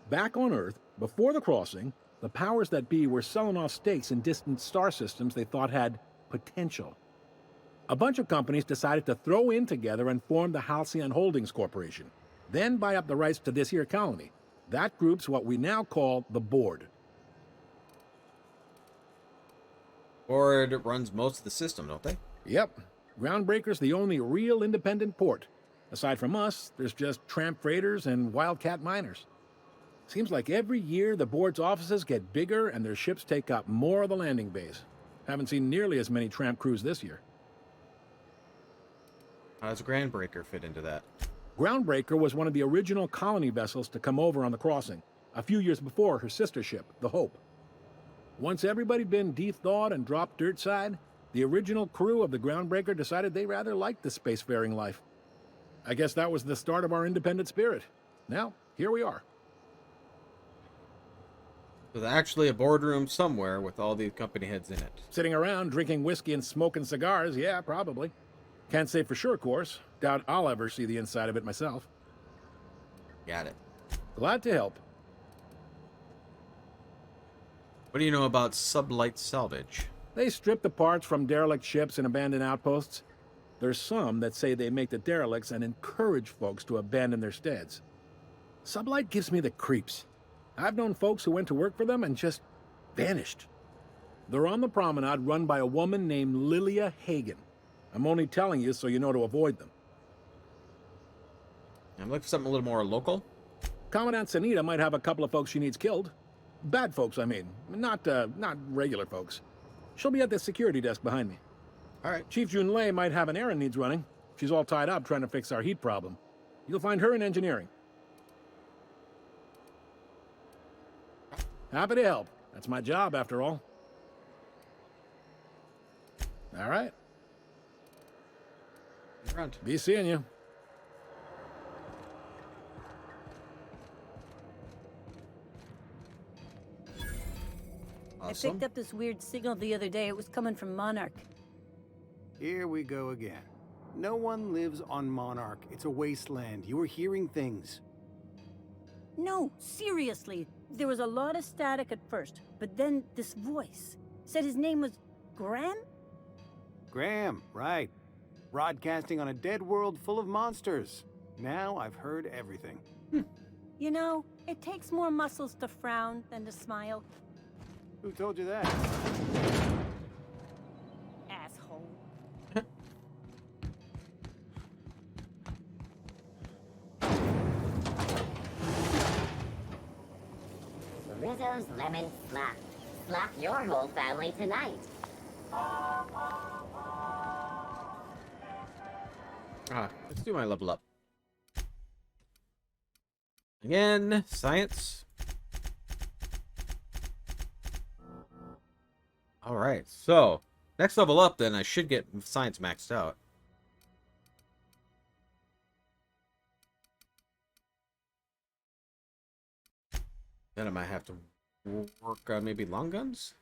Back on Earth, before the crossing, the powers that be were selling off stakes in distant star systems they thought had potential. A bunch of companies decided to throw in together and form the Halcyon Holdings Corporation, then buy up the rights to this here colony. That group's what we now call the Board. Board runs most of the system, don't they? Yep. Groundbreaker's the only real independent port. Aside from us, there's just tramp freighters and wildcat miners. Seems like every year the Board's offices get bigger and their ships take up more of the landing bays. Haven't seen nearly as many tramp crews this year. How does Groundbreaker fit into that? Groundbreaker was one of the original colony vessels to come over on the crossing, a few years before her sister ship, the Hope. Once everybody'd been de-thawed and dropped dirt side, the original crew of the Groundbreaker decided they rather liked the spacefaring life. I guess that was the start of our independent spirit. Now, here we are. There's actually a boardroom somewhere with all the company heads in it. Sitting around drinking whiskey and smoking cigars, yeah, probably. Can't say for sure, of course. Doubt I'll ever see the inside of it myself. Got it. Glad to help. What do you know about sublight salvage? They strip the parts from derelict ships and abandoned outposts. There's some that say they make the derelicts and encourage folks to abandon their steads. Sublight gives me the creeps. I've known folks who went to work for them and just vanished. They're on the promenade run by a woman named Lilia Hagen. I'm only telling you so you know to avoid them. I'm looking for something a little more local. Commandant Sanita might have a couple of folks she needs killed. Bad folks, I mean. Not regular folks. She'll be at the security desk behind me. All right. Chief Junlei might have an errand needs running. She's all tied up trying to fix our heat problem. You'll find her in engineering. Happy to help. That's my job, after all. All right. Around. Be seeing you. Awesome. I picked up this weird signal the other day. It was coming from Monarch. Here we go again. No one lives on Monarch. It's a wasteland. You were hearing things. No, seriously. There was a lot of static at first, but then this voice said his name was Graham? Graham, right. Broadcasting on a dead world full of monsters. Now I've heard everything. You know, it takes more muscles to frown than to smile. Who told you that? Asshole. Rizzo's Lemon Slap. Slap your whole family tonight. Let's do my level up. Again, science. Alright, so next level up then I should get science maxed out. Then I might have to work on maybe long guns.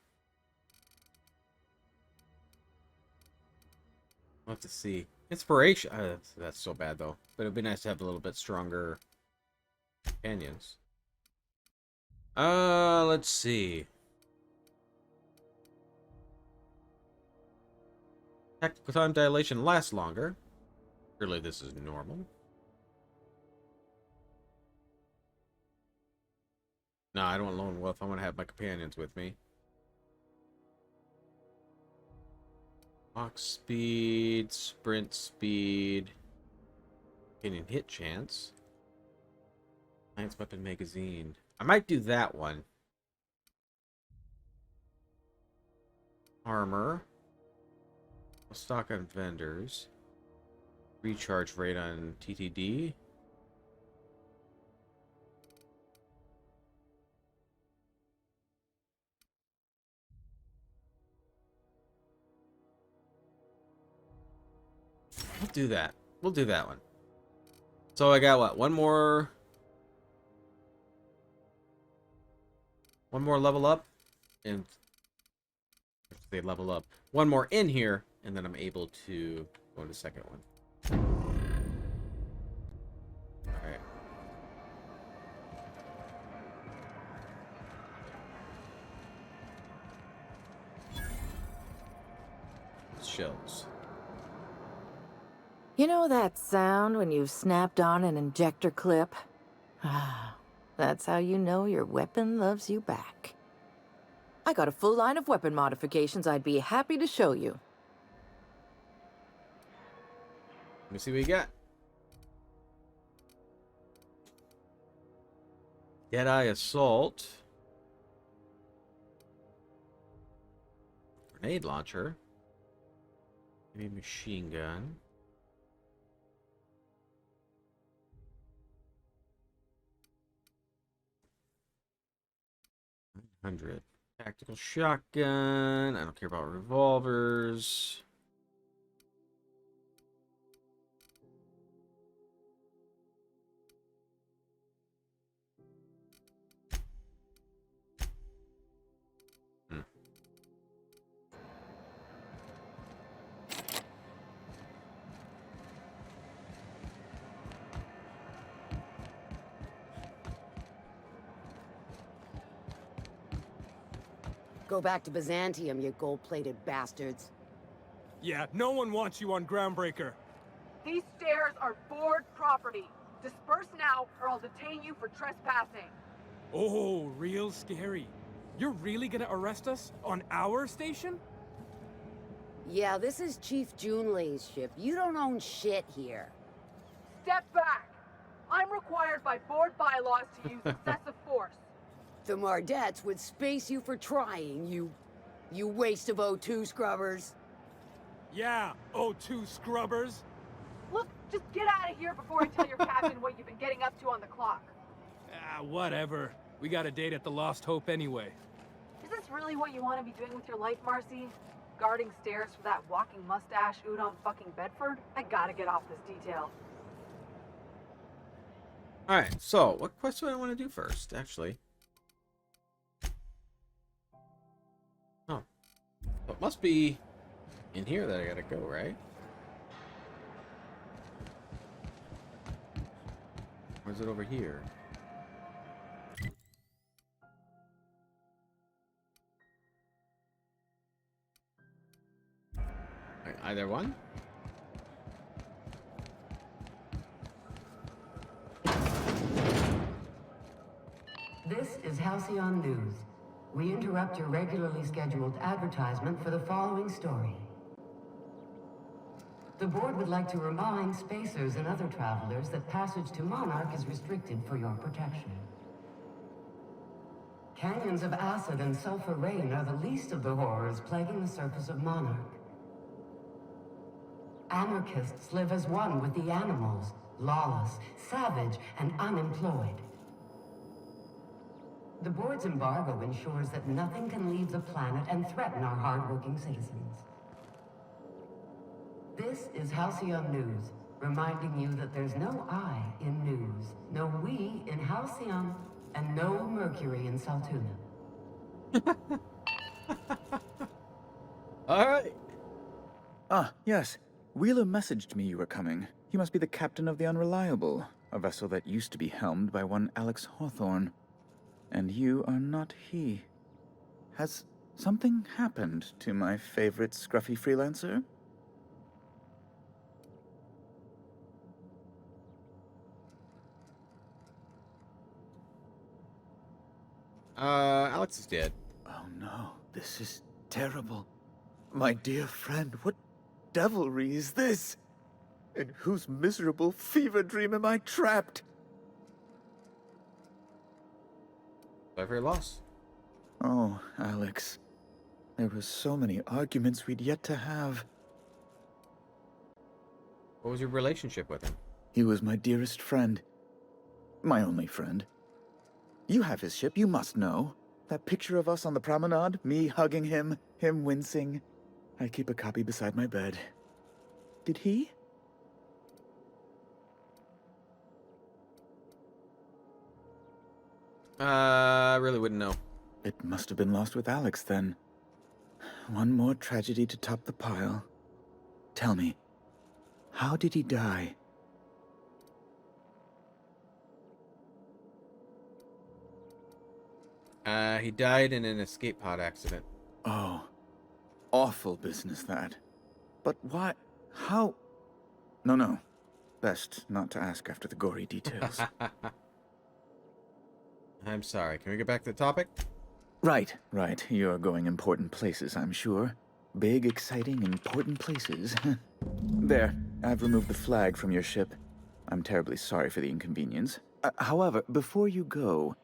I'll have to see. Inspiration. That's so bad though. But it'd be nice to have a little bit stronger companions. Let's see. Tactical time dilation lasts longer. Surely this is normal. No, I don't want lone wolf. I want to have my companions with me. Walk speed, sprint speed, getting hit chance. Science weapon magazine. I might do that one. Armor. Stock on vendors. Recharge rate on TTD. We'll do that. We'll do that one. So I got what? One more level up. And they level up. One more in here, and then I'm able to go into the second one. Alright. shells. You know that sound when you've snapped on an injector clip? Ah, that's how you know your weapon loves you back. I got a full line of weapon modifications I'd be happy to show you. Let me see what you got. Deadeye Assault. Grenade launcher. Maybe machine gun. $100. Tactical shotgun. I don't care about revolvers. Go back to Byzantium, you gold-plated bastards. Yeah, no one wants you on Groundbreaker. These stairs are board property. Disperse now, or I'll detain you for trespassing. Oh, real scary. You're really gonna arrest us on our station? Yeah, this is Chief Junlei's ship. You don't own shit here. Step back! I'm required by board bylaws to use excessive force. The Mardettes would space you for trying, you waste of O2 scrubbers. Yeah, O2 scrubbers. Look, just get out of here before I tell your captain what you've been getting up to on the clock. Ah, whatever. We got a date at the Lost Hope anyway. Is this really what you want to be doing with your life, Marcy? Guarding stairs for that walking mustache Udon fucking Bedford? I gotta get off this detail. Alright, so what quest do I want to do first, actually? Oh. Well, it must be in here that I gotta go, right? Or is it over here? Alright, either one? This is Halcyon News. We interrupt your regularly scheduled advertisement for the following story. The board would like to remind spacers and other travelers that passage to Monarch is restricted for your protection. Canyons of acid and sulfur rain are the least of the horrors plaguing the surface of Monarch. Anarchists live as one with the animals, lawless, savage, and unemployed. The board's embargo ensures that nothing can leave the planet and threaten our hardworking citizens. This is Halcyon News, reminding you that there's no I in news, no we in Halcyon, and no Mercury in Saltuna. Alright. Ah, yes. Wheeler messaged me you were coming. He must be the captain of the Unreliable, a vessel that used to be helmed by one Alex Hawthorne. And you are not he. Has something happened to my favorite scruffy freelancer? Alex is dead. Oh no, this is terrible. My dear friend, what devilry is this? In whose miserable fever dream am I trapped? Sorry for your loss. Oh, Alex. There were so many arguments we'd yet to have. What was your relationship with him? He was my dearest friend. My only friend. You have his ship, you must know. That picture of us on the promenade, me hugging him, him wincing. I keep a copy beside my bed. Did he? I really wouldn't know. It must have been lost with Alex, then. One more tragedy to top the pile. Tell me, how did he die? He died in an escape pod accident. Oh, awful business, that. But why? How? No. Best not to ask after the gory details. I'm sorry. Can we get back to the topic? Right. You're going important places, I'm sure. Big, exciting, important places. There, I've removed the flag from your ship. I'm terribly sorry for the inconvenience. However, before you go,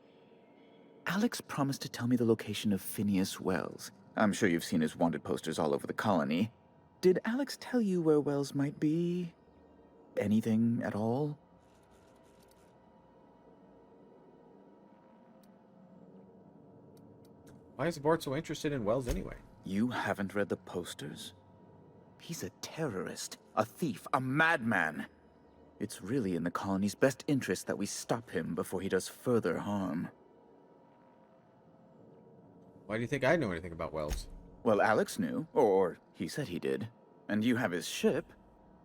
Alex promised to tell me the location of Phineas Wells. I'm sure you've seen his wanted posters all over the colony. Did Alex tell you where Wells might be? Anything at all? Why is the board so interested in Wells anyway? You haven't read the posters? He's a terrorist, a thief, a madman. It's really in the colony's best interest that we stop him before he does further harm. Why do you think I know anything about Wells? Well, Alex knew, or he said he did. And you have his ship.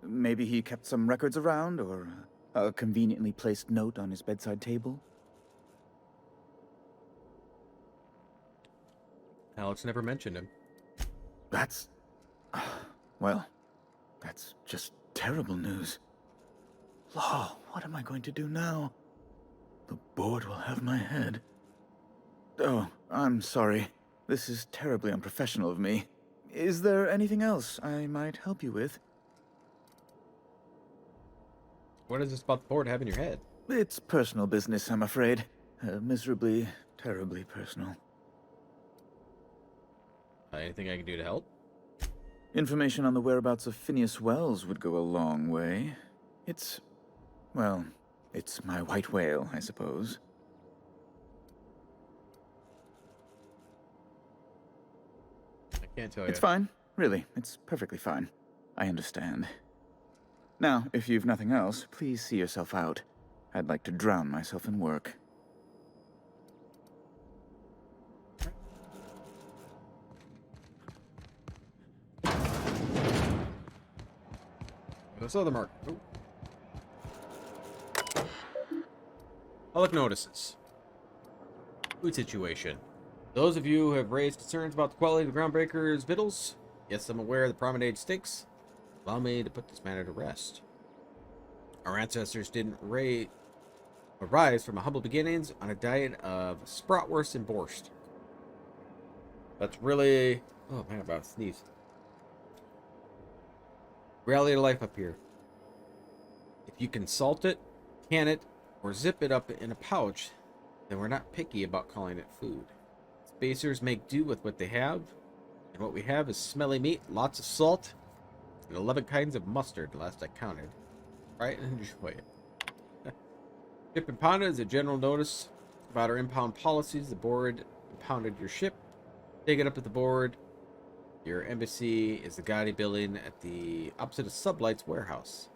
Maybe he kept some records around, or a conveniently placed note on his bedside table. Alex never mentioned him. That's... well, that's just terrible news. Law, what am I going to do now? The board will have my head. Oh, I'm sorry. This is terribly unprofessional of me. Is there anything else I might help you with? What is this about the board have in your head? It's personal business, I'm afraid. Miserably, terribly personal. Anything I can do to help? Information on the whereabouts of Phineas Wells would go a long way. It's my white whale, I suppose. I can't tell you. It's fine. Really, it's perfectly fine. I understand. Now, if you've nothing else, please see yourself out. I'd like to drown myself in work. This other mark. Ooh. Public notices. Food situation. Those of you who have raised concerns about the quality of the Groundbreaker's victuals, yes, I'm aware the promenade stinks. Allow me to put this matter to rest. Our ancestors didn't arise from humble beginnings on a diet of spratwurst and borscht. That's really... oh man, I'm about to sneeze. Reality of life up here. If you can salt it, can it, or zip it up in a pouch, then we're not picky about calling it food. Spacers make do with what they have, and what we have is smelly meat, lots of salt, and 11 kinds of mustard, last I counted. Right, and enjoy it. Ship impounded is a general notice about our impound policies. The board impounded your ship. Take it up to the board. Your embassy is the Gotti building at the opposite of Sublight's warehouse.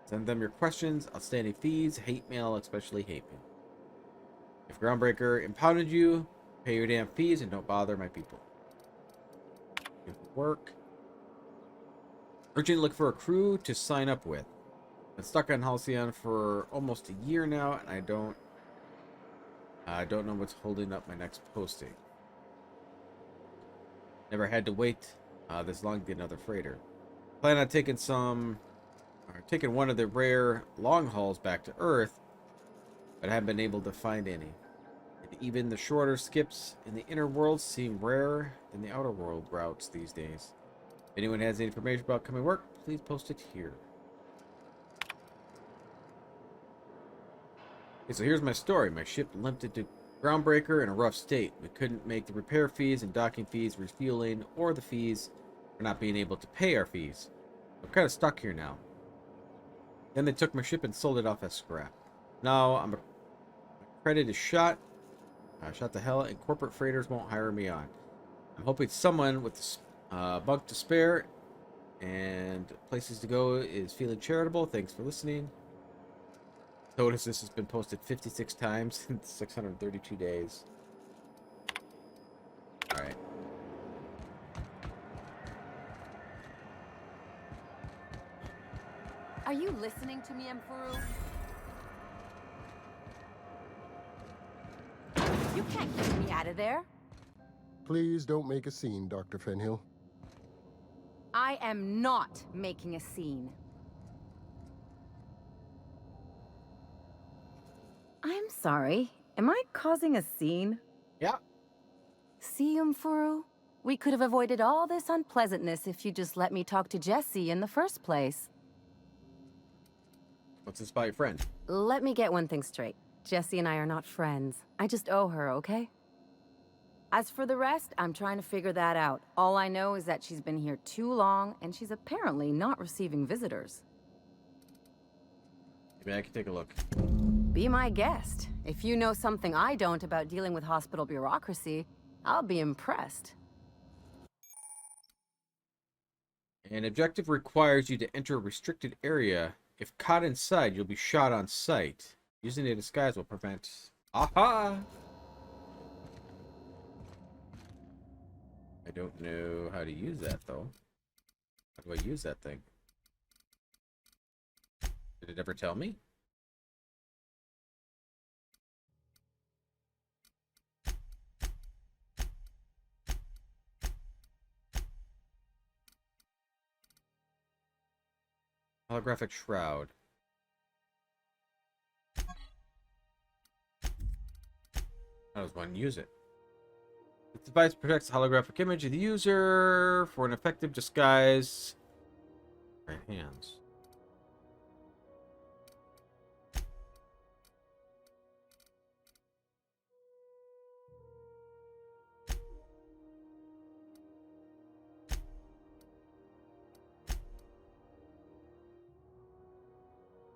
Send them your questions, outstanding fees, hate mail, especially hate mail. If Groundbreaker impounded you, pay your damn fees and don't bother my people. Good work. Urgently look for a crew to sign up with. Been stuck on Halcyon for almost a year now, and I don't know what's holding up my next posting. Never had to wait this long to get another freighter. Plan on taking one of the rare long hauls back to Earth, but I haven't been able to find any. And even the shorter skips in the inner world seem rarer than the outer world routes these days. If anyone has any information about coming work, please post it here. Okay, so here's my story. My ship limped into Groundbreaker in a rough state. We couldn't make the repair fees and docking fees, refueling, or the fees for not being able to pay our fees. I'm kind of stuck here now. Then they took my ship and sold it off as scrap. Now my credit is shot. Shot to hell, and corporate freighters won't hire me on. I'm hoping someone with bunk to spare and places to go is feeling charitable. Thanks for listening. Notice this has been posted 56 times in 632 days. Alright. Are you listening to me, Emperor? You can't get me out of there. Please don't make a scene, Dr. Fenhill. I am not making a scene. I'm sorry. Am I causing a scene? Yeah. See, Umfuru? We could have avoided all this unpleasantness if you just let me talk to Jessie in the first place. What's this about your friend? Let me get one thing straight. Jessie and I are not friends. I just owe her, okay? As for the rest, I'm trying to figure that out. All I know is that she's been here too long, and she's apparently not receiving visitors. Maybe I can take a look. Be my guest. If you know something I don't about dealing with hospital bureaucracy, I'll be impressed. An objective requires you to enter a restricted area. If caught inside, you'll be shot on sight. Using a disguise will prevent... Aha! I don't know how to use that, though. How do I use that thing? Did it ever tell me? Holographic Shroud. How does one use it? This device protects the holographic image of the user for an effective disguise. Right hands.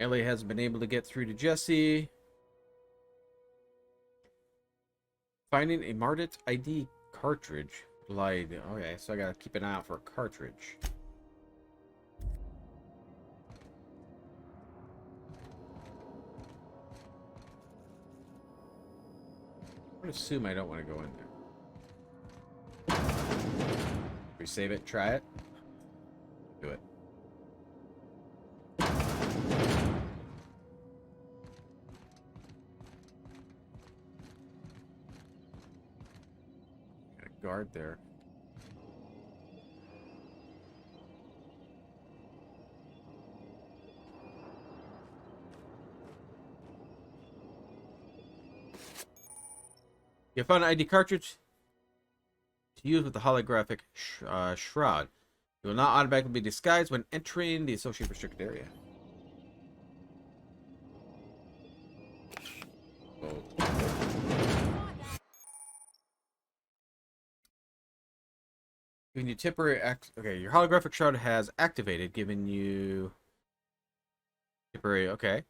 Ellie hasn't been able to get through to Jessie. Finding a Mardit ID cartridge. Lied. Okay, so I gotta keep an eye out for a cartridge. I would assume I don't want to go in there. We save it, try it. Do it. Guard there. You found an ID cartridge to use with the holographic shroud. You will not automatically be disguised when entering the associated restricted area. Giving you temporary okay, your holographic shroud has activated, giving you temporary. Okay.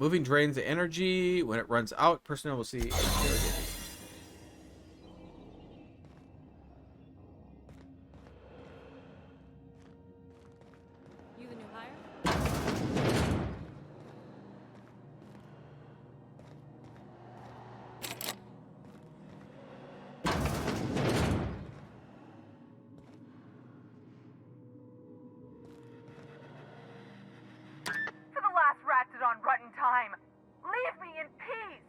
Moving drains the energy. When it runs out, personnel will see. You the new hire? For the last ratted on rotten time, leave me in peace!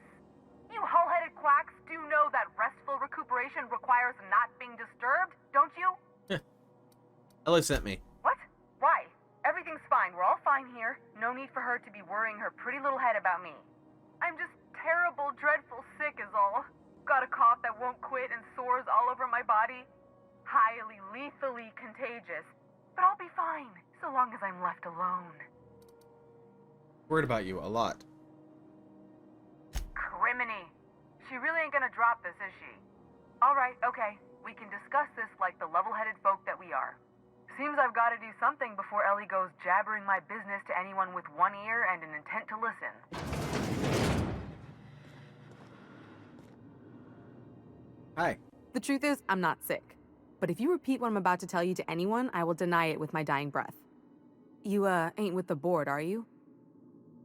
You hull-headed quacks do know that restful recuperation requires not being disturbed, don't you? Ellie sent me. What? Why? Everything's fine. We're all fine here. No need for her to be worrying her pretty little head about me. I'm just terrible, dreadful sick is all. Got a cough that won't quit and sores all over my body. Highly, lethally contagious. But I'll be fine, so long as I'm left alone. Worried about you a lot. Criminy. She really ain't gonna drop this, is she? Alright, okay. We can discuss this like the level-headed folk that we are. Seems I've got to do something before Ellie goes jabbering my business to anyone with one ear and an intent to listen. Hi. The truth is, I'm not sick. But if you repeat what I'm about to tell you to anyone, I will deny it with my dying breath. You, ain't with the board, are you?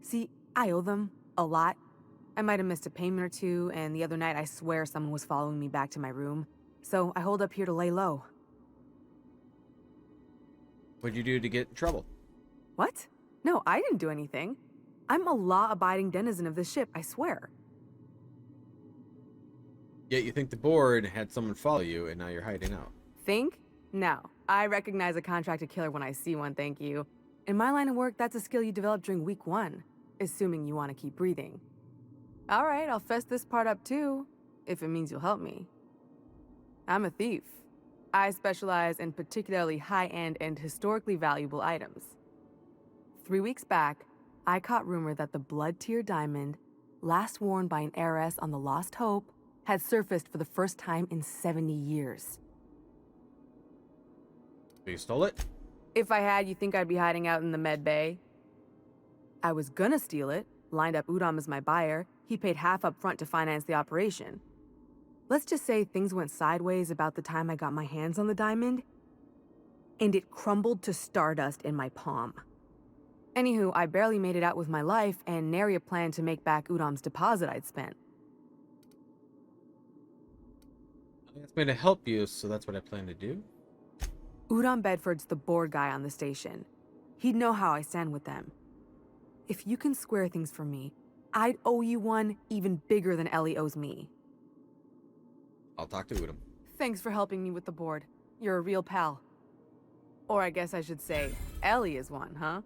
See, I owe them a lot. I might have missed a payment or two, and the other night I swear someone was following me back to my room. So I hold up here to lay low. What'd you do to get in trouble? What? No, I didn't do anything. I'm a law-abiding denizen of this ship, I swear. Yet you think the board had someone follow you, and now you're hiding out. Think? No. I recognize a contracted killer when I see one, thank you. In my line of work, that's a skill you develop during week 1, assuming you want to keep breathing. All right, I'll fess this part up too, if it means you'll help me. I'm a thief. I specialize in particularly high-end and historically valuable items. 3 weeks back, I caught rumor that the blood-tier diamond, last worn by an heiress on the Lost Hope, had surfaced for the first time in 70 years. You stole it? If I had, you think I'd be hiding out in the med bay? I was gonna steal it, lined up Udom as my buyer. He paid half up front to finance the operation. Let's just say things went sideways about the time I got my hands on the diamond, and it crumbled to stardust in my palm. Anywho, I barely made it out with my life, and nary a plan to make back Udom's deposit I'd spent. It's going to help you, so that's what I plan to do. Udom Bedford's the board guy on the station. He'd know how I stand with them. If you can square things for me, I'd owe you one even bigger than Ellie owes me. I'll talk to Udom. Thanks for helping me with the board. You're a real pal. Or I guess I should say, Ellie is one, huh?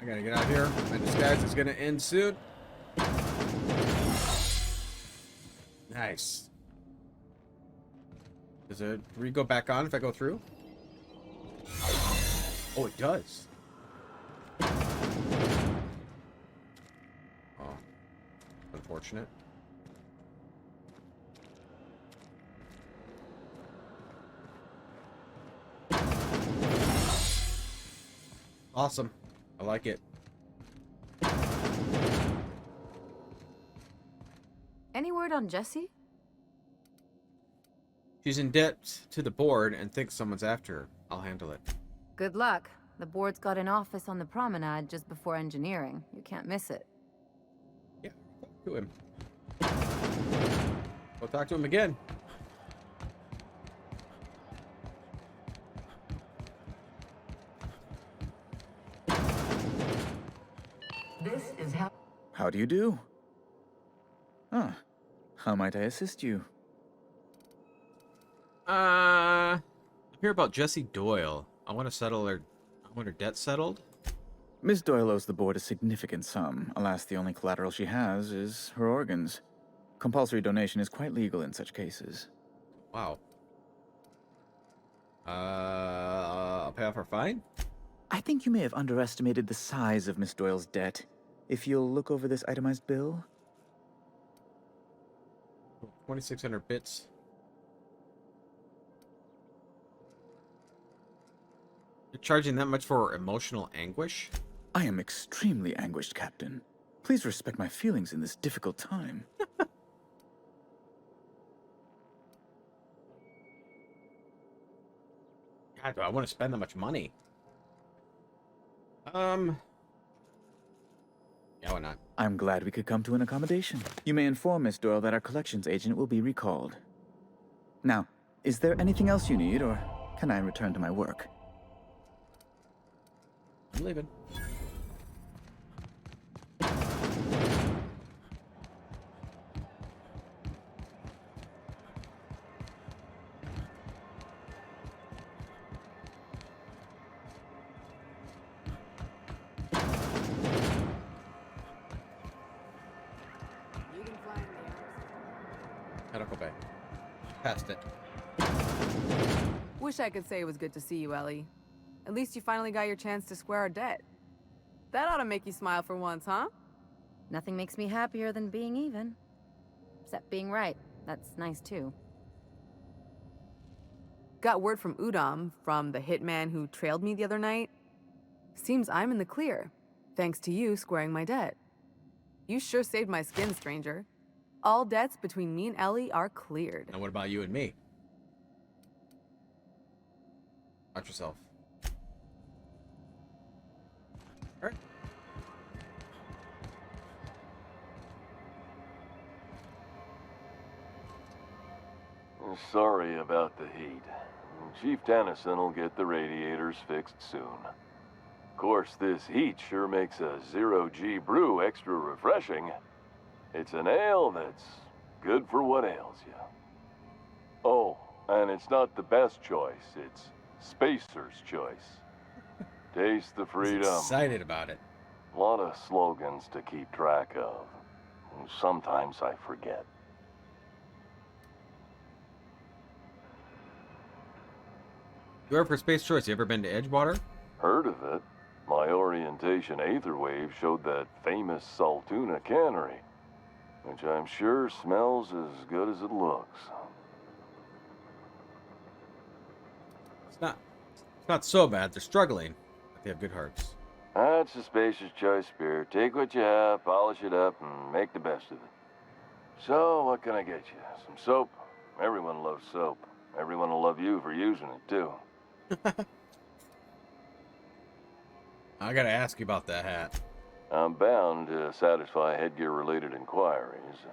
I gotta get out of here. My disguise is gonna end soon. Nice. Does it go back on if I go through? Oh, it does. Oh, unfortunate. Awesome. I like it. Any word on Jessie? She's in debt to the board and thinks someone's after her. I'll handle it. Good luck. The board's got an office on the promenade just before engineering. You can't miss it. Yeah, talk to him. We'll talk to him again. This is how... How do you do? Ah, how might I assist you? I'm here about Jessie Doyle. I want her debt settled. Miss Doyle owes the board a significant sum. Alas, the only collateral she has is her organs. Compulsory donation is quite legal in such cases. Wow. I'll pay off her fine? I think you may have underestimated the size of Miss Doyle's debt. If you'll look over this itemized bill. 2,600 bits. You're charging that much for emotional anguish? I am extremely anguished, Captain. Please respect my feelings in this difficult time. God, do I want to spend that much money? Yeah, why not? I'm glad we could come to an accommodation. You may inform Miss Doyle that our collections agent will be recalled. Now, is there anything else you need, or can I return to my work? I'm leaving. Medical bay. Past it. Wish I could say it was good to see you, Ellie. At least you finally got your chance to square our debt. That ought to make you smile for once, huh? Nothing makes me happier than being even. Except being right. That's nice too. Got word from Udom, from the hitman who trailed me the other night. Seems I'm in the clear, thanks to you squaring my debt. You sure saved my skin, stranger. All debts between me and Ellie are cleared. And what about you and me? Watch yourself. Alright. Sorry about the heat. Chief Dennison will get the radiators fixed soon. Of course, this heat sure makes a zero-G brew extra refreshing. It's an ale that's good for what ails you. Oh, and it's not the best choice. It's Spacer's choice. Taste the He's freedom. excited about it. A lot of slogans to keep track of. Sometimes I forget. You ever for Space Choice? You ever been to Edgewater? Heard of it. My orientation aether wave showed that famous Saltuna cannery, which I'm sure smells as good as it looks. It's not so bad. They're struggling, but they have good hearts. That's a Spacer's Choice beer. Take what you have, polish it up, and make the best of it. So, what can I get you? Some soap? Everyone loves soap. Everyone will love you for using it, too. I gotta ask you about that hat. I'm bound to satisfy headgear-related inquiries.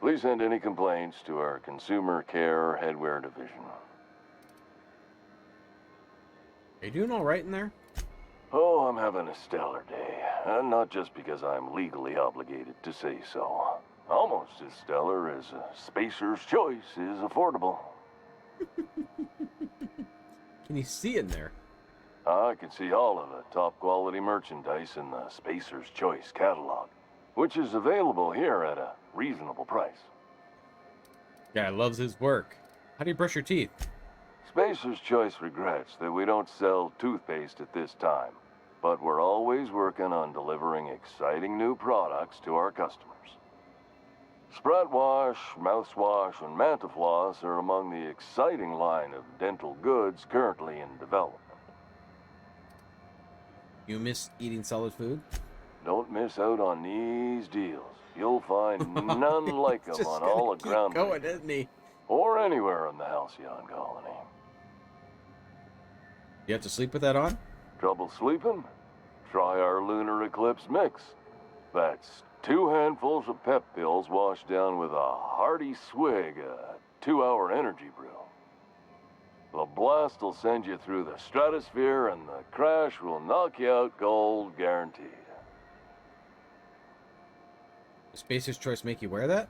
Please send any complaints to our Consumer Care Headwear Division. Are you doing all right in there? Oh, I'm having a stellar day. And not just because I'm legally obligated to say so. Almost as stellar as a Spacer's Choice is affordable. Can you see in there? I can see all of the top-quality merchandise in the Spacer's Choice catalog, which is available here at a reasonable price. Guy loves his work. How do you brush your teeth? Spacer's Choice regrets that we don't sell toothpaste at this time, but we're always working on delivering exciting new products to our customers. Sprout Wash, Mouthwash, and Mantafloss are among the exciting line of dental goods currently in development. You miss eating solid food? Don't miss out on these deals. You'll find none like them on all the ground going, isn't he? or anywhere in the Halcyon colony. You have to sleep with that on? Trouble sleeping? Try our Lunar Eclipse mix. That's 2 handfuls of pep pills washed down with a hearty swig of 2-hour energy brew. The blast will send you through the stratosphere, and the crash will knock you out cold, guaranteed. Does Spacer's Choice make you wear that?